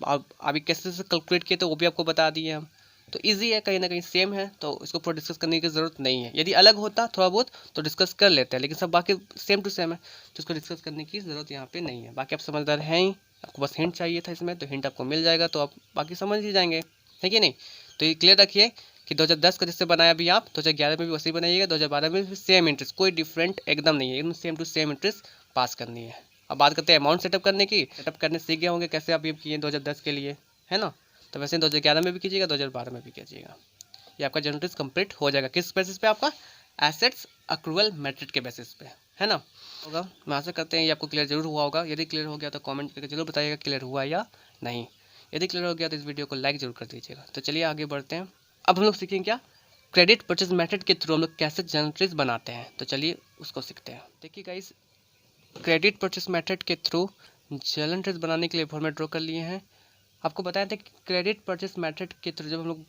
अब अभी कैसे कैलकुलेट किए तो वो भी आपको बता दिए हम। तो इजी है, कहीं ना कहीं सेम है, तो इसको पूरा डिस्कस करने की ज़रूरत नहीं है। यदि अलग होता थोड़ा बहुत तो डिस्कस कर लेते हैं, लेकिन सब बाकी सेम टू सेम है, तो इसको डिस्कस करने की ज़रूरत यहाँ पे नहीं है। बाकी आप समझदार हैं ही, आपको बस हिंट चाहिए था इसमें, तो हिंट आपको मिल जाएगा, तो आप बाकी समझ ही जाएंगे, है कि नहीं। तो ये क्लियर रखिए कि 2010 का जिससे बनाया अभी आप 2011 में भी वैसे ही बनाइएगा, 2012 में भी सेम इंटरेस्ट, कोई डिफरेंट एकदम नहीं है, एकदम सेम टू सेम इंटरेस्ट पास करनी है। अब बात करते हैं अमाउंट सेटअप करने की। सेटअप करने सीख गए होंगे कैसे आप ये किए 2010 के लिए, है ना। तो वैसे 2011 में भी कीजिएगा, 2012 में भी कीजिएगा। ये आपका जनरल इंटरेस्ट कंप्लीट हो जाएगा। किस बेसिस पे आपका एसेट्स अक्रूवल मेथड के बेसिस पे, है ना। होगा, मैं आशा करते हैं ये आपको क्लियर जरूर हुआ होगा। यदि क्लियर हो गया तो कमेंट करके जरूर बताइएगा क्लियर हुआ या नहीं। यदि क्लियर हो गया तो इस वीडियो को लाइक जरूर कर दीजिएगा। तो चलिए आगे बढ़ते हैं। अब हम लोग सीखेंगे क्या क्रेडिट परचेज मेथड के थ्रू हम लोग कैसे जनरल इंटरेस्ट बनाते हैं, तो चलिए उसको सीखते हैं। देखिए गाइस, क्रेडिट परचेज मेथड के थ्रू जनरल इंटरेस्ट बनाने के लिए फॉर्मेट ड्रॉ कर लिए हैं। आपको बताया था कि क्रेडिट परचेज मेथड के थ्रू जब हम लोग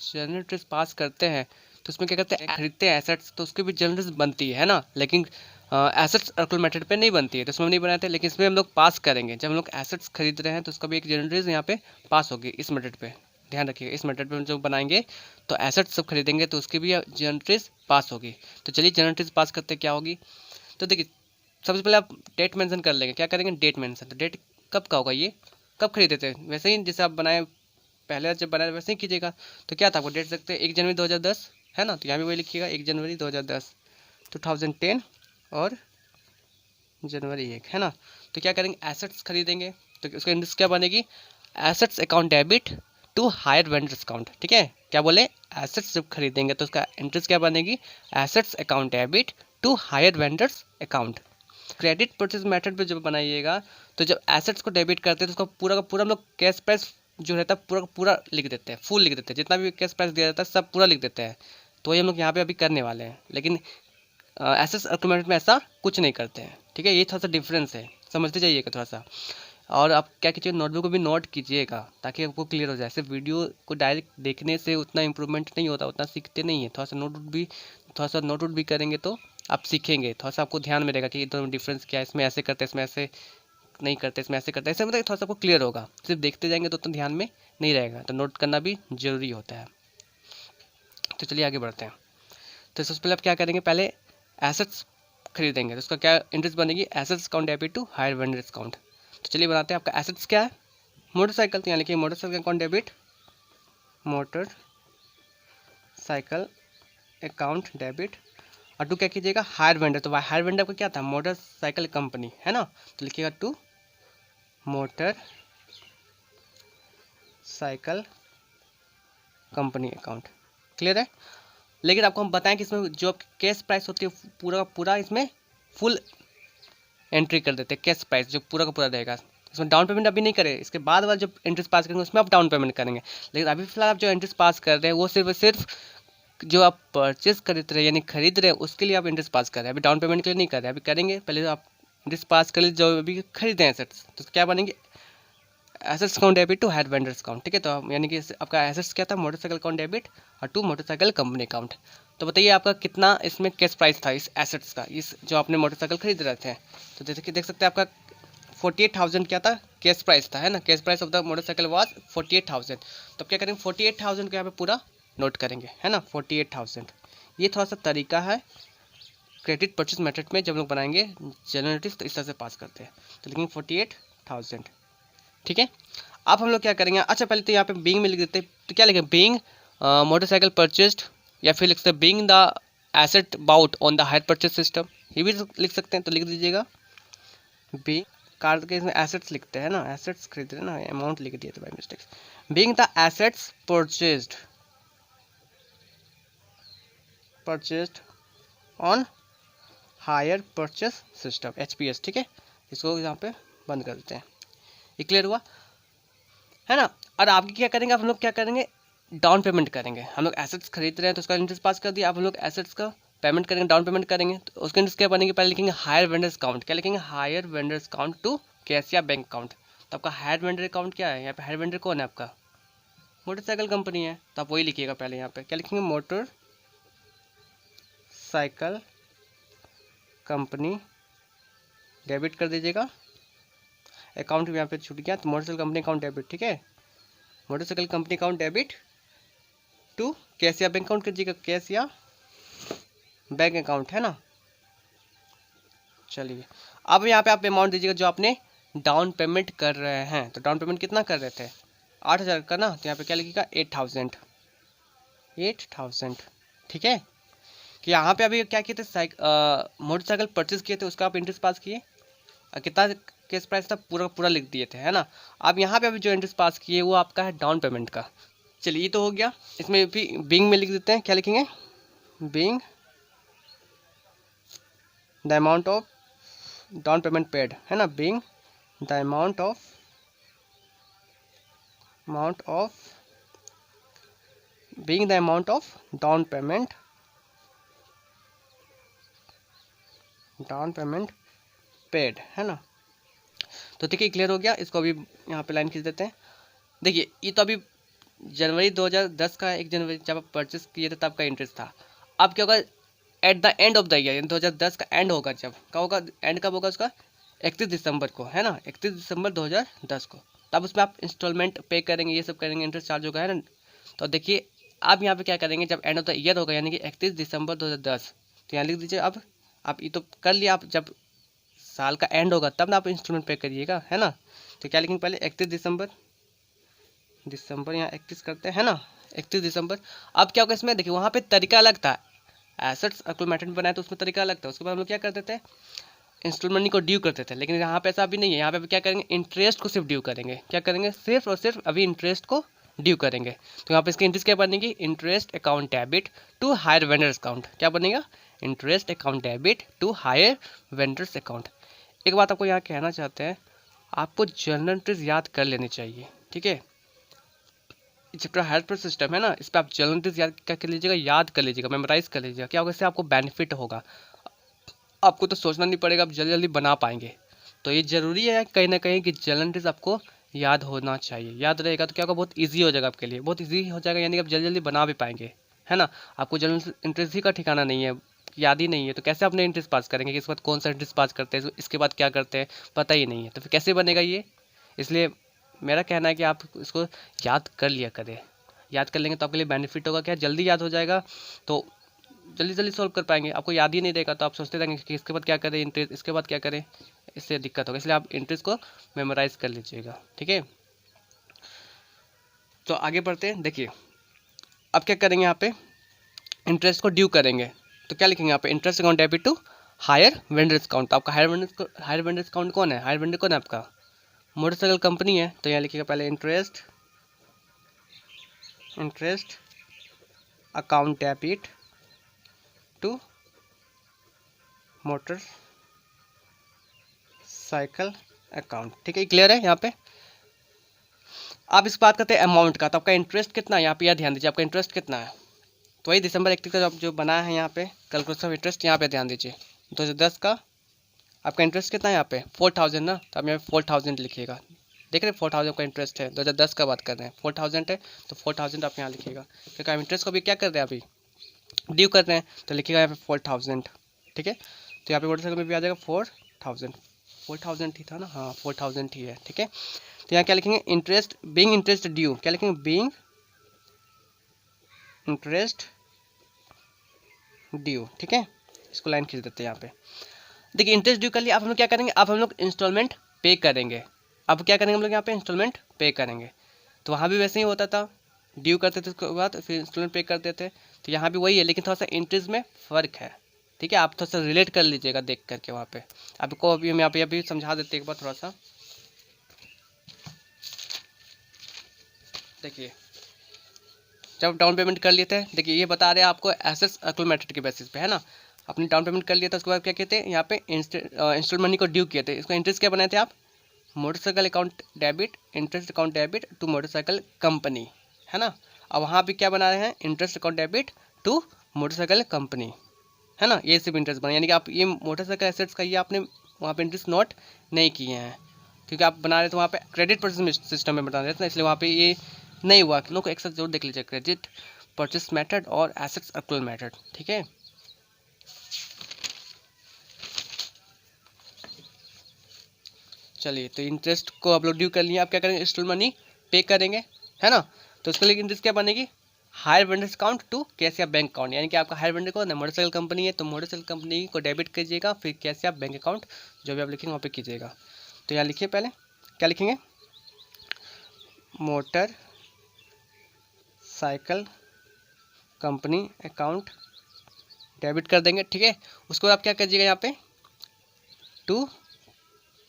जनरल इंटरेस्ट पास करते हैं तो उसमें क्या करते हैं, खरीदते हैं एसेट्स, तो उसकी भी जनरल इंटरेस्ट बनती है ना, लेकिन एसेट्स अक्रूवल मेथड पे नहीं बनती है, तो उसमें नहीं बनाते, लेकिन इसमें हम लोग पास करेंगे। जब हम लोग एसेट्स खरीद रहे हैं तो उसका भी एक जनरल इंटरेस्ट यहाँ पे पास होगी इस मेथड पे। ध्यान रखिएगा, इस मेथड पे हम जब बनाएंगे तो एसेट्स सब खरीदेंगे तो उसकी भी जनरल इंटरेस्ट पास होगी। तो चलिए जनरल इंटरेस्ट पास करते क्या होगी। तो देखिए सबसे पहले आप डेट मेंशन कर लेंगे। क्या करेंगे, डेट मेंशन। तो डेट कब का होगा, ये कब खरीदे थे, वैसे ही जैसे आप बनाए पहले जब बनाए वैसे ही कीजिएगा। तो क्या था आपको डेट सकते हैं 1 जनवरी 2010, है ना, तो यहाँ भी वही लिखिएगा 1 जनवरी 2010, 2010 और जनवरी 1, है ना। तो क्या करेंगे, एसेट्स खरीदेंगे, तो उसका इंटरेस्ट क्या बनेगी, assets account debit to hire vendors account, ठीक है। क्या बोले, एसेट्स जब खरीदेंगे तो उसका इंटरेस्ट क्या बनेगी, assets account debit to hire vendors account. Credit purchase method पे जब बनाइएगा तो जब एसेट्स को डेबिट करते हैं तो उसका पूरा का पूरा हम लोग कैश प्राइस जो रहता है पूरा का पूरा लिख देते हैं, फुल लिख देते हैं, जितना भी कैश प्राइस दिया जाता है सब पूरा लिख देते हैं। तो ये हम लोग यहाँ पे अभी करने वाले हैं, लेकिन एसेट्स अकाउंट में ऐसा कुछ नहीं करते हैं, ठीक है। ये थोड़ा सा डिफरेंस है, समझते जाइएगा थोड़ा सा। और आप क्या कीजिए, नोटबुक को भी नोट कीजिएगा ताकि आपको क्लियर हो जाए। सिर्फ वीडियो को डायरेक्ट देखने से उतना इम्प्रूवमेंट नहीं होता, उतना सीखते नहीं है। थोड़ा सा नोट भी करेंगे तो आप सीखेंगे, थोड़ा सा आपको ध्यान में रहेगा कि दोनों डिफरेंस क्या है, इसमें ऐसे करते हैं, इसमें ऐसे नहीं करते, इसमें ऐसे करते हैं, ऐसे मतलब थोड़ा सा आपको क्लियर होगा। सिर्फ देखते जाएंगे तो उतना ध्यान में नहीं रहेगा, तो नोट करना भी जरूरी होता है। तो चलिए आगे बढ़ते हैं। तो सबसे पहले आप क्या करेंगे, पहले एसेट्स खरीदेंगे, तो उसका क्या इंटरेस्ट बनेगी, assets account debit to hire vendors account. तो चलिए बनाते हैं। आपका एसेट्स क्या है, मोटरसाइकिल, तो यहाँ लिखिए motorcycle account debit, motorcycle account debit. और टू क्या कीजिएगा, हायर वेंडर, तो हायर वेंडर का क्या था, मोटरसाइकिल कंपनी है ना, तो लिखिएगा to motorcycle company account. Clear है। लेकिन आपको हम बताएं कि इसमें जो कैश प्राइस होती है पूरा का पूरा इसमें फुल एंट्री कर देते हैं, कैश प्राइस जो पूरा का पूरा रहेगा। इसमें डाउन पेमेंट अभी नहीं करें, इसके बाद वाला जो इंटरेस्ट पास करेंगे उसमें आप डाउन पेमेंट करेंगे। लेकिन अभी फिलहाल आप जो इंटरेस्ट पास कर रहे हैं वो सिर्फ जो आप परचेस खरीद रहे हैं यानी खरीद रहे हैं उसके लिए आप इंटरेस्ट पास कर रहे हैं, अभी डाउन पेमेंट के लिए नहीं कर रहे हैं। अभी करेंगे, पहले आप इंटरेस्ट पास कर लीजिए जो अभी खरीदे हैं एसेट्स, तो क्या बनेंगे, assets account debit to hire vendors account. ठीक है, तो यानी कि आपका एसेट्स क्या था, मोटरसाइकिल अकाउंट डेबिट, और टू मोटरसाइकिल कंपनी अकाउंट। तो बताइए आपका कितना इसमें कैश प्राइस था इस एसेट्स का, इस जो आपने मोटरसाइकिल खरीद रहे थे। तो जैसे कि देख सकते हैं आपका 48,000 क्या था, कैश प्राइस था, है ना, cash price of the motorcycle was 48,000। तो क्या करेंगे, 48,000 को यहाँ पे पूरा नोट करेंगे, है ना, 48,000। ये थोड़ा सा तरीका है क्रेडिट परचेज मेथड में, जब लोग बनाएंगे जनरल नोटिस तो इस तरह से पास करते हैं। तो लिखेंगे 48,000। ठीक है, अब हम लोग क्या करेंगे, अच्छा पहले तो यहाँ पे बीइंग में लिख देते हैं, तो क्या लिखेंगे, बीइंग मोटरसाइकिल परचेस्ड, या फिर लिख सकते हैं being the asset bought on the hire purchase system, ये भी लिख सकते हैं। तो लिख दीजिएगा बी कार के इसमें एसेट्स लिखते हैं ना, एसेट्स खरीद रहे ना, अमाउंट लिख दिए थे by mistake. Being the assets purchased on higher purchase system, HPS। ठीक है, इसको यहाँ पे बंद कर देते हैं। ये क्लियर हुआ, है ना। और आगे क्या करेंगे, आप हम लोग क्या करेंगे, डाउन पेमेंट करेंगे। हम लोग एसेट्स खरीद रहे हैं तो उसका इंटरेस्ट पास कर दिया, अब हम लोग एसेट्स का पेमेंट करेंगे, डाउन पेमेंट करेंगे, तो उसके इंटरेस्ट क्या बनेंगे, पहले लिखेंगे हायर वेंडर्स अकाउंट, क्या लिखेंगे, hire vendors account to cash या बैंक अकाउंट। तो आपका हायर वेंडर अकाउंट क्या है, यहाँ पे हायर वेंडर कौन है, आपका मोटरसाइकिल कंपनी है, तो आप वही लिखिएगा। पहले यहाँ पे क्या लिखेंगे, मोटर साइकिल कंपनी डेबिट कर दीजिएगा, अकाउंट भी यहाँ पे छूट गया, तो मोटरसाइकिल कंपनी अकाउंट डेबिट। ठीक है, motorcycle company account debit to cash या बैंक अकाउंट कीजिएगा, कैश या बैंक अकाउंट, है ना। चलिए अब यहाँ पे आप अमाउंट दीजिएगा जो आपने डाउन पेमेंट कर रहे हैं। तो डाउन पेमेंट कितना कर रहे थे, 8,000 का ना, तो यहाँ पे क्या लिखिएगा 8,000। ठीक है, कि यहाँ पे अभी क्या किए थे, मोटरसाइकिल परचेज किए थे, उसका आप इंटरेस्ट पास किए, कितना केस प्राइस था पूरा पूरा लिख दिए थे, है ना। अब यहाँ पे अभी जो इंटरेस्ट पास किए वो आपका है डाउन पेमेंट का। चलिए ये तो हो गया, इसमें भी बीइंग में लिख देते हैं, क्या लिखेंगे, being the amount of down payment paid, है ना, being the amount of down payment paid, है ना। तो देखिए क्लियर हो गया, इसको अभी यहाँ पे लाइन खींच देते हैं। देखिए ये तो अभी जनवरी 2010 का 1 जनवरी जब आप परचेस किए थे तब का इंटरेस्ट था। अब क्या होगा, at the end of the year 2010 का एंड होगा, जब कब होगा, एंड कब होगा उसका, 31 दिसंबर को, है ना, 31 दिसंबर 2010 को। तब उसमें आप इंस्टॉलमेंट पे करेंगे, ये सब करेंगे, इंटरेस्ट चार्ज होगा, है ना। तो देखिए अब यहाँ पे क्या करेंगे, जब एंड ऑफ द ईयर होगा यानी कि 31 दिसंबर 2010, तो यहाँ लिख दीजिए। अब आप ये तो कर लिया, आप जब साल का एंड होगा तब ना आप इंस्टॉलमेंट पे करिएगा, है ना। तो क्या लिखेंगे, पहले 31 दिसंबर यहाँ 31 करते हैं ना, 31 दिसंबर। अब क्या होगा इसमें, देखिए वहाँ पे तरीका अलग था, एसेट्स अक्यूमुलेटेड बनाया तो उसमें तरीका अलग था। उसके बाद हम लोग क्या करते थे, इंस्टॉलमेंट को ड्यू करते थे, लेकिन यहाँ पे ऐसा अभी नहीं है। यहाँ पे क्या करेंगे, इंटरेस्ट को सिर्फ ड्यू करेंगे, क्या करेंगे, सिर्फ और सिर्फ अभी इंटरेस्ट को ड्यू करेंगे। तो यहाँ पे इसकी इंटरेस्ट क्या बनेगी, interest account debit to hire vendors account, क्या बनेगा, interest account debit to hire vendors account. एक बात आपको यहाँ कहना चाहते हैं, आपको जर्नल एंट्रीज याद कर लेनी चाहिए, ठीक है। चैप्टर हायर पर सिस्टम है ना, इस पर आप जर्नल एंट्रीज याद कर लीजिएगा, याद कर लीजिएगा, मेमोराइज कर लीजिएगा। क्या होगा, इससे आपको बेनिफिट होगा, आपको तो सोचना नहीं पड़ेगा, आप जल्दी जल्दी बना पाएंगे। तो ये ज़रूरी है कहीं ना कहीं कि जर्नल एंट्रीज आपको याद होना चाहिए। याद रहेगा तो क्या होगा, बहुत ईजी हो जाएगा आपके लिए, बहुत ईजी हो जाएगा, यानी कि आप जल्दी जल्दी बना भी पाएंगे, है ना। आपको जर्नल एंट्रीज ही का ठिकाना नहीं है, याद ही नहीं है, तो कैसे अपने इंटरेस्ट पास करेंगे कि इसके बाद कौन सा इंटरेस्ट पास करते हैं, इसके बाद क्या करते हैं, पता ही नहीं है, तो फिर कैसे बनेगा ये। इसलिए मेरा कहना है कि आप इसको याद कर लिया करें। याद कर लेंगे तो आपके लिए बेनिफिट होगा, क्या जल्दी याद हो जाएगा, तो जल्दी जल्दी सॉल्व कर पाएंगे। आपको याद ही नहीं रहेगा तो आप सोचते रहेंगे कि इसके बाद क्या करें, इंटरेस्ट इसके बाद क्या करें, इससे दिक्कत होगा। इसलिए आप इंटरेस्ट को मेमोराइज कर लीजिएगा, ठीक है। तो आगे बढ़ते हैं। देखिए अब क्या करेंगे, यहाँ पे इंटरेस्ट को ड्यू करेंगे, तो क्या लिखेंगे यहाँ पे, interest account debit to hire vendors account. तो आपका हायर वेंडर्स अकाउंट कौन है, हायर वेंडर कौन है आपका, मोटरसाइकिल कंपनी है। तो यहाँ लिखिएगा पहले interest account debit to motorcycle account, ठीक है, क्लियर है यहाँ पे। आप इस बात करते हैं अमाउंट का, तो आपका इंटरेस्ट कितना है यहाँ पे, यह ध्यान दीजिए आपका इंटरेस्ट कितना है। तो वही दिसंबर 31 का जो बनाया है यहाँ पे कैलकुलेशन ऑफ इंटरेस्ट, यहाँ पे ध्यान दीजिए 2010 का आपका इंटरेस्ट कितना है यहाँ पे 4000 ना, तो आप यहाँ पे 4000 लिखिएगा। देख रहे हैं 4000 का इंटरेस्ट है, 2010 का बात कर रहे हैं, 4000 है तो 4000 आप यहाँ लिखिएगा, क्योंकि हम इंटरेस्ट को भी क्या कर रहे हैं अभी ड्यू कर रहे हैं, तो लिखिएगा यहाँ पे 4000, ठीक है। तो यहाँ पे मोटरसाइकिल में भी आ जाएगा 4000 ही था ना, हाँ 4000 ही है, ठीक है। तो यहाँ क्या लिखेंगे, इंटरेस्ट बीइंग इंटरेस्ट ड्यू, क्या लिखेंगे, बीइंग इंटरेस्ट ड्यू, ठीक है। इसको लाइन खींच देते हैं यहाँ पे। देखिए इंटरेस्ट ड्यू कर लिया, अब हम लोग क्या करेंगे, अब हम लोग इंस्टॉलमेंट पे करेंगे। अब क्या करेंगे हम लोग यहाँ पे इंस्टॉलमेंट पे करेंगे। तो वहाँ भी वैसे ही होता था, ड्यू करते थे उसके बाद फिर इंस्टॉलमेंट पे करते थे, तो यहाँ भी वही है, लेकिन थोड़ा सा इंटरेस्ट में फ़र्क है, ठीक है। आप थोड़ा सा रिलेट कर लीजिएगा देख करके वहाँ पे। आपको अभी हम यहाँ पे अभी समझा देते एक बार थोड़ा सा। देखिए जब डाउन पेमेंट कर लिए थे, देखिए ये बता रहे हैं आपको एसेट्स अक्रूवल मेथड के बेसिस पे, है ना। अपनी डाउन पेमेंट कर लिया था, उसके बाद क्या कहते हैं यहाँ पे इंस्टॉल मनी को ड्यू किए थे, इसको इंटरेस्ट क्या बनाए थे आप, motorcycle account debit, interest account debit to motorcycle company, है ना। अब वहाँ भी क्या बना रहे हैं, interest account debit to motorcycle company, है ना। ये सिर्फ इंटरेस्ट बना, यानी कि आप ये मोटरसाइकिल एसेट्स का ये आपने वहाँ पे इंटरेस्ट नोट नहीं किए हैं, क्योंकि आप बना रहे थे वहाँ पे क्रेडिट परचेज सिस्टम में बना रहे थे ना, इसलिए वहाँ पे ये नहीं हुआ। लोग एक साथ जरूर देख लीजिए, क्रेडिट परचेस मेथड और एसेट्स अक्रूवल मेथड, ठीक है। चलिए तो इंटरेस्ट को आप लोग ड्यू कर लिए, आप क्या करेंगे, इंस्टॉल मनी पे करेंगे, है ना। तो उसके लिए इंटरेस्ट क्या बनेगी, hire vendors account to cash या बैंक अकाउंट, यानी कि आपका हायर वेंडर को मोटरसाइकिल कंपनी है तो मोटरसाइकिल कंपनी को डेबिट कीजिएगा, फिर कैश या बैंक अकाउंट जो भी आप लिखेंगे वहाँ पे कीजिएगा। तो यहाँ लिखिए पहले क्या लिखेंगे, motor cycle company account debit कर देंगे, ठीक है। उसको आप क्या कीजिएगा यहाँ पे टू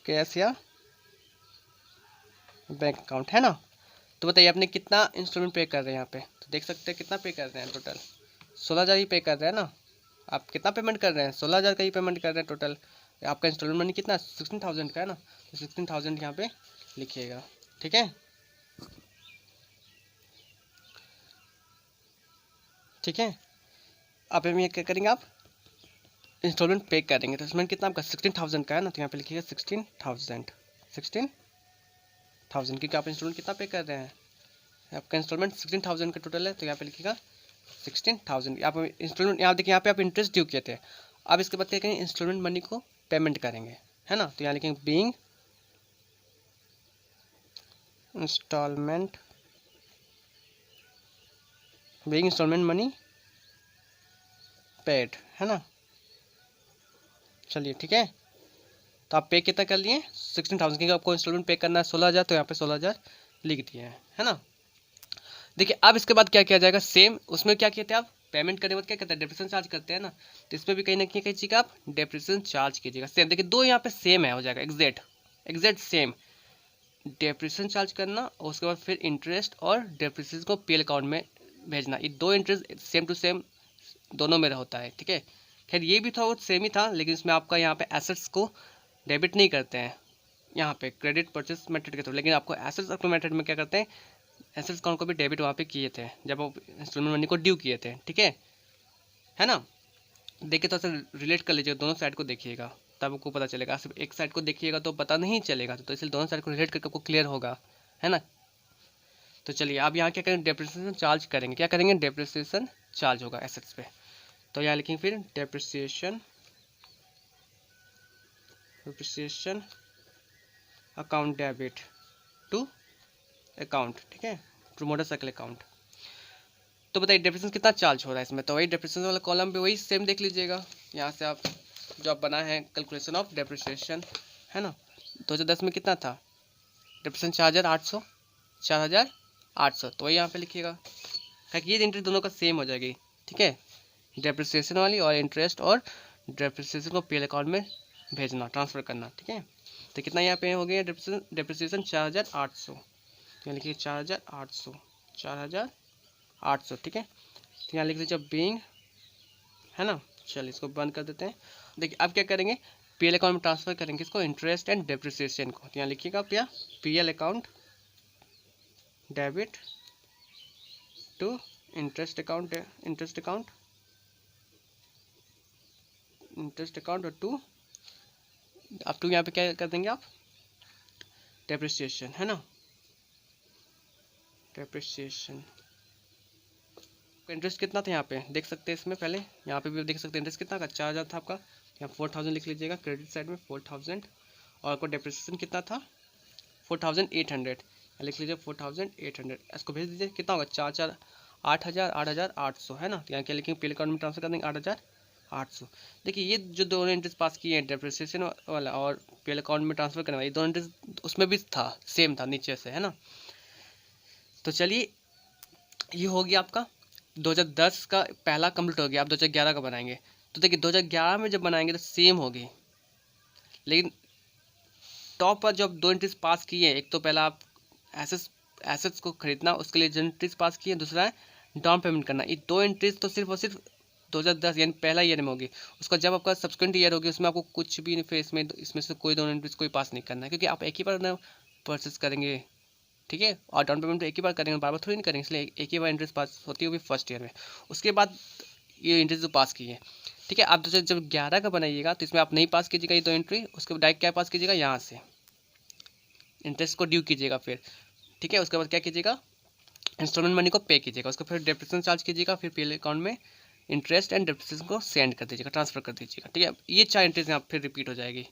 कैश या बैंक अकाउंट, है ना। तो बताइए आपने कितना इंस्टॉलमेंट पे कर रहे हैं यहाँ पे, तो देख सकते हैं कितना पे कर रहे हैं, टोटल 16000 ही पे कर रहे हैं ना। आप कितना पेमेंट कर रहे हैं, 16000 का ही पेमेंट कर रहे हैं टोटल। आपका इंस्टॉलमेंट मनी कितना 16000 का है ना, तो 16000 यहाँ पे लिखिएगा, ठीक है। ठीक है, अब हम ये क्या करेंगे, आप इंस्टॉलमेंट पे करेंगे, तो इंस्टॉलमेंट कितना आपका 16000 का है ना, तो यहाँ पे लिखिएगा 16000 क्योंकि आप इंस्टॉलमेंट कितना पे कर रहे हैं, आपका इंस्टॉलमेंट 16000 का टोटल है, तो यहाँ पे लिखिएगा 16000। आप इंस्टॉलमेंट यहाँ देखिए, यहाँ पे आप इंटरेस्ट ड्यू किए थे। अब इसके बाद क्या करेंगे, इंस्टॉलमेंट मनी को पेमेंट करेंगे, है ना। तो यहाँ लिखेंगे बीइंग इंस्टॉलमेंट मनी पेड, है ना। चलिए ठीक है, तो आप पे कितना कर लिए 16000, क्योंकि आपको इंस्टॉलमेंट पे करना है 16000, तो यहाँ पे 16000 लिख दिए हैं, है ना। देखिए अब इसके बाद क्या किया जाएगा, सेम उसमें क्या किए थे आप, पेमेंट करने के बाद क्या करते हैं, डेप्रिसिएशन चार्ज करते हैं ना, तो इस पर भी कहीं ना कहीं कीजिएगा आप डेप्रिसिएशन चार्ज कीजिएगा। सेम देखिए दो यहाँ पे सेम है, हो जाएगा एग्जैक्ट सेम, डेप्रिसिएशन चार्ज करना और उसके बाद फिर इंटरेस्ट और डेप्रिसिएशन को पीएल अकाउंट में भेजना, ये दो इंटरेस्ट सेम टू सेम दोनों में होता है, ठीक है। खैर ये भी थोड़ा बहुत सेम ही था, लेकिन इसमें आपका यहाँ पे एसेट्स को डेबिट नहीं करते हैं, यहाँ पे क्रेडिट परचेस मेथड के थ्रू, लेकिन आपको एसेट्स अकाउंट मेथड में क्या करते हैं, एसेट्स अकाउंट को भी डेबिट वहाँ पे किए थे जब आप इंस्टॉलमेंट मनी को ड्यू किए थे, ठीक है ना। देखिए थोड़ा सा रिलेट कर लीजिए, दोनों साइड को देखिएगा। तब आपको पता चलेगा। सिर्फ एक साइड को देखिएगा तो पता नहीं चलेगा, तो इसलिए दोनों साइड को रिलेट करके आपको क्लियर होगा, है ना। तो चलिए आप यहाँ क्या करेंगे, डेप्रिसिएशन चार्ज करेंगे। क्या करेंगे, डेप्रिसिएशन चार्ज होगा एसेट्स पे। तो यहाँ लिखेंगे फिर depreciation account debit to account, ठीक है, टू मोटरसाइकिल अकाउंट। तो बताइए डेप्रिसिएशन कितना चार्ज हो रहा है इसमें। तो वही डेप्रिसिएशन वाला कॉलम पे वही सेम देख लीजिएगा। यहाँ से आप जो आप बना है कैलकुलेशन ऑफ डेप्रिसिएशन, है ना। 2010 में कितना था डेप्रिसिएशन, 4800, तो वही यहाँ पे लिखिएगा, ताकि ये इंटरेस्ट दोनों का सेम हो जाएगी, ठीक है। डेप्रिसिएशन वाली और इंटरेस्ट और डेप्रिसिएशन को पीएल अकाउंट में भेजना, ट्रांसफ़र करना, ठीक है। तो कितना यहाँ पे हो गया डेप्रिसिएशन 4800, यहाँ लिखिए 4800, ठीक है। तो यहाँ लिख लीजिए बीइंग, है ना। चलिए इसको बंद कर देते हैं। देखिए अब क्या करेंगे, पीएल अकाउंट में ट्रांसफ़र करेंगे इसको, इंटरेस्ट एंड डेप्रिसिएशन को। तो यहाँ लिखिएगा आप या PL account debit to interest account और टू अब टू यहाँ पे क्या कर देंगे आप, डेप्रिसिएशन, है ना, डेप्रिसिएशन। इंटरेस्ट कितना था यहाँ पे देख सकते हैं, इसमें पहले यहाँ पे भी देख सकते हैं इंटरेस्ट कितना का, 4000 था आपका। यहाँ 4000 लिख लीजिएगा क्रेडिट साइड में 4000, और आपको डेप्रिसिएशन कितना था 4800, लिख लीजिए 4800। इसको भेज दीजिए, कितना होगा 8800, है ना। तो यहाँ क्या लिखेंगे, पीएल अकाउंट में ट्रांसफर कर देंगे 8800। देखिए ये जो दोनों इंटरेस्ट पास किए हैं, डेप्रिसिएशन वाला और पीएल अकाउंट में ट्रांसफर करने वाला, ये दोनों इंटरेस्ट उसमें भी था, सेम था नीचे से, है ना। तो चलिए ये हो गया आपका 2010 का पहला कंप्लीट हो गया। आप 2011 का बनाएंगे, तो देखिए 2011 में जब बनाएंगे तो सेम होगी, लेकिन टॉप पर जब दो इंटरेस्ट पास किए, एक तो पहला आप एसेट्स को खरीदना, उसके लिए जो इंटरेस्ट पास किए, दूसरा है डाउन पेमेंट करना। ये दो इंटरेस्ट तो सिर्फ और सिर्फ 2010 यानी पहला ईयर में होगी। उसका जब आपका सब्सिक्वेंट ईयर होगी उसमें आपको कुछ भी नहीं, फिर इसमें से कोई दोनों इंटरेस्ट कोई पास नहीं करना है, क्योंकि आप एक ही बार परचेस करेंगे, ठीक है, और डाउन पेमेंट तो एक ही बार करेंगे, बार बार थोड़ी नहीं करेंगे, इसलिए एक ही बार इंटरेस्ट पास होती होगी फर्स्ट ईयर में। उसके बाद ये इंटरेस्ट जो पास किए, ठीक है। आप जब 11 का बनाइएगा तो इसमें आप नहीं पास कीजिएगा ये दो एंट्री, उसके बाद डायरेक्ट क्या पास कीजिएगा, यहाँ से इंटरेस्ट को ड्यू कीजिएगा फिर, ठीक है। उसके बाद क्या कीजिएगा, इंस्टॉलमेंट मनी को पे कीजिएगा, उसको फिर डेप्रिसिएशन चार्ज कीजिएगा, फिर पीएल अकाउंट में इंटरेस्ट एंड डेप्रिसिएशन को सेंड कर दीजिएगा, ट्रांसफर कर दीजिएगा, ठीक है। ये 4 एंट्रीज यहाँ फिर रिपीट हो जाएगी,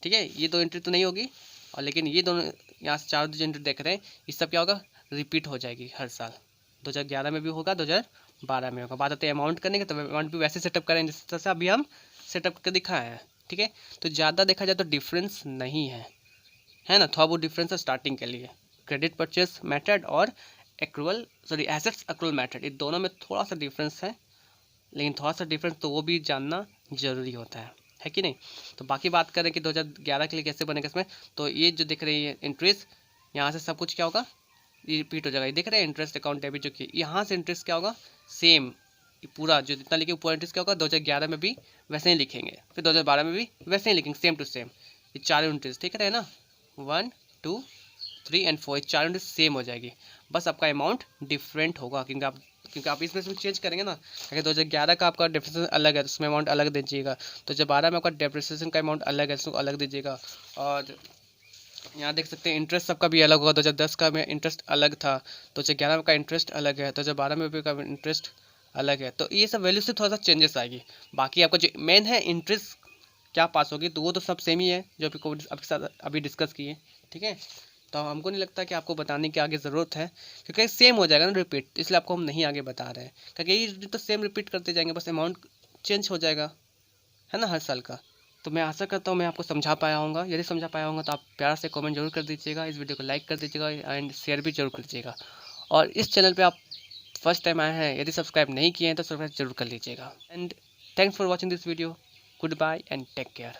ठीक है। ये दो एंट्री तो नहीं होगी, और लेकिन ये दोनों यहाँ से 4 जो एंट्री देख रहे हैं, ये सब क्या होगा, रिपीट हो जाएगी हर साल। 2011 में भी होगा, 2012 में होगा। बात आती है अमाउंट करने के, तो अमाउंट भी वैसे सेटअप करें जिस तरह से अभी हम सेटअप करके दिखाए हैं, ठीक है। तो ज़्यादा देखा जाए तो डिफरेंस नहीं है, है ना। थोड़ा बहुत डिफरेंस है स्टार्टिंग के लिए, क्रेडिट परचेस मेथड और एसेट्स एक्रूवल मेथड, ये दोनों में थोड़ा सा डिफरेंस है, लेकिन थोड़ा सा डिफरेंस तो वो भी जानना ज़रूरी होता है कि नहीं। तो बाकी बात करें कि 2011 के लिए कैसे बनेगा इसमें, तो ये जो दिख रही है इंटरेस्ट, यहाँ से सब कुछ क्या होगा, ये रिपीट हो जाएगा। ये देख रहे हैं इंटरेस्ट अकाउंट डेबिट, जो कि यहाँ से इंटरेस्ट क्या होगा, सेम पूरा जो जितना लिखे पूरा इंटरेस्ट क्या होगा 2011 में भी वैसे ही लिखेंगे, फिर 2012 में भी वैसे ही लिखेंगे, सेम टू सेम। ये 4 इंटरेस्ट दिख रहे हैं ना, 1, 2, 3 और 4, ये 4 इंटरेस्ट सेम हो जाएगी, बस आपका अमाउंट डिफरेंट होगा, क्योंकि आप इसमें से चेंज करेंगे ना। अगर 2011 का आपका डेप्रिसिएशन अलग है तो उसमें अमाउंट अलग दीजिएगा, 2012 में आपका डेप्रिसिएशन का अमाउंट अलग है, उसको अलग दीजिएगा। और यहाँ देख सकते हैं इंटरेस्ट सबका भी अलग होगा, 2010 का में इंटरेस्ट अलग था, 2011 का इंटरेस्ट अलग है, 2012 में भी का इंटरेस्ट अलग है। तो ये सब वैल्यू से थोड़ा सा चेंजेस आएगी। बाकी आपका जो मेन है इंटरेस्ट क्या पास होगी, तो वो तो सब सेम ही है जो आपके साथ अभी डिस्कस किए, ठीक है। तो हमको नहीं लगता कि आपको बताने की आगे ज़रूरत है, क्योंकि सेम हो जाएगा ना रिपीट, इसलिए आपको हम नहीं आगे बता रहे हैं, क्योंकि ये तो सेम रिपीट करते जाएंगे, बस अमाउंट चेंज हो जाएगा, है ना, हर साल का। तो मैं आशा करता हूँ मैं आपको समझा पाया होऊंगा। यदि समझा पाया होगा तो आप प्यार से कमेंट जरूर कर दीजिएगा, इस वीडियो को लाइक कर दीजिएगा एंड शेयर भी जरूर कर दीजिएगा। और इस चैनल पे आप फर्स्ट टाइम आए हैं, यदि सब्सक्राइब नहीं किए हैं तो सब्सक्राइब जरूर कर लीजिएगा। And thanks for watching this video. Goodbye and take care.